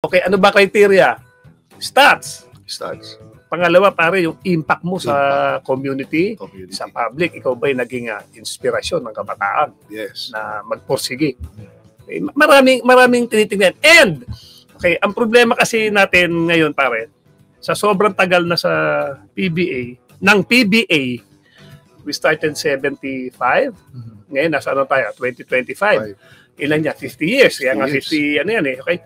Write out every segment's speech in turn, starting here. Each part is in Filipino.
Okay, ano ba criteria? Stats. Stats. Pangalawa, pare, yung impact mo sa community, sa public. Ikaw ba'y naging inspirasyon ng kabataan na magporsige? Okay, maraming tinitingnan. And, okay, ang problema kasi natin ngayon, pare, sa sobrang tagal na sa PBA, we started 75. Ngayon, nasa ano tayo? 2025. Ilan niya? 50 years. Kaya nga 50, ano yan eh. Okay?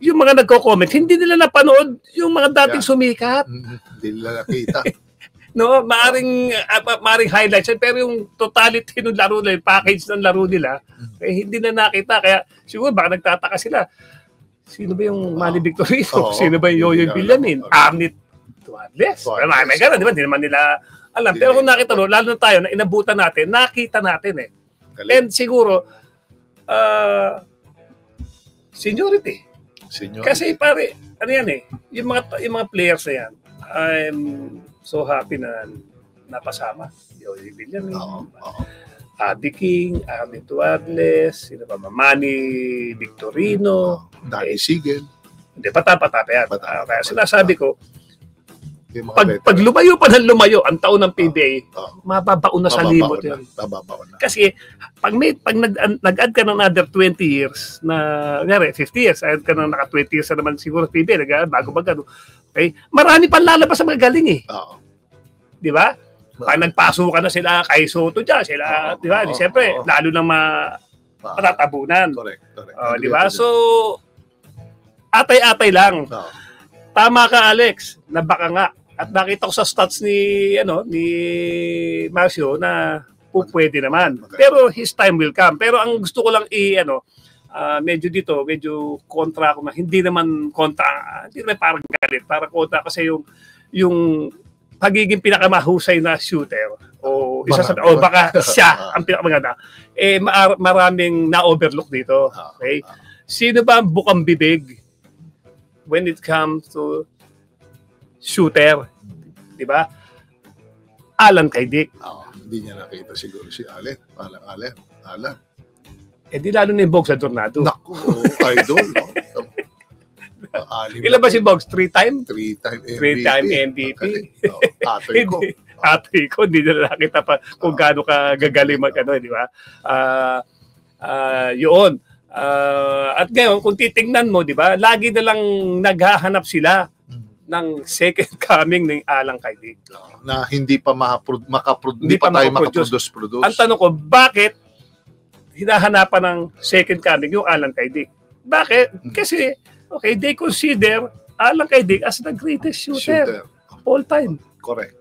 Yung mga nagko-comment, hindi nila napanood yung mga dating sumikat. Hindi nila nakita. No, maaring highlights, pero yung totality ng laro nila, yung package ng laro nila, hindi na nakita. Kaya siguro baka nagtataka sila. Sino ba yung Manny Victorino? Sino ba yung Yoyoy Villamin? Arnit Tuadles. May gano'n, di ba? Hindi naman nila alam. Pero kung nakita mo, lalo na tayo, na inabutan natin, nakita natin eh. And siguro, seniority. Kasi pare, ano yan eh, yung mga players na yan, I'm so happy na napasama. Yoyoy Villamin, Adi King, Arnit Tuadles, sino ba, Manny Victorino, Danny Sigel. Hindi, patapa yan. Kaya sinasabi ko, pag lumayo pa ng lumayo ang taon ng PBA, mababaon na sa limot yun. Kasi pag nag-add ka ng another 20 years na, 50 years, add ka ng naka 20 years na naman siguro PBA, bago baga, okay? Marami pang lalabas sa mga galing eh. Di ba? Pag nagpaso ka na sila kay Soto dyan, sila, di ba? Siyempre, lalo nang matatabunan. Correct. Di ba? So, atay-atay lang. Tama ka, Alex, na baka nga. At nakita ko sa stats ni Marcio na pwede naman. Pero his time will come. Pero ang gusto ko lang medyo kontra ako na hindi naman parang galit. Parang kontra kasi yung pagiging pinakamahusay na shooter o baka siya ang pinakamaganda. Maraming na-overlook dito. Okay? Sino ba ang bukang bibig when it comes to shooter, di ba? Alan Kaydik. Hindi niya nakita siguro si Alan. Di lalo na yung Bogs sa Tornado. Naku, idol. No? Ilan ba si Bogs? 3-time? 3-time MVP. Atoy ko, hindi na nakita pa kung gaano ka gagaling di ba? Yun. At ngayon, kung titingnan mo, di ba, lagi na lang naghahanap sila ng second coming ng Alan Kaydik. Na hindi pa makaproduce. Ang tanong ko, bakit hinahanapan ng second coming yung Alan Kaydik? Bakit? Kasi, okay, they consider Alan Kaydik as the greatest shooter of all time. Correct.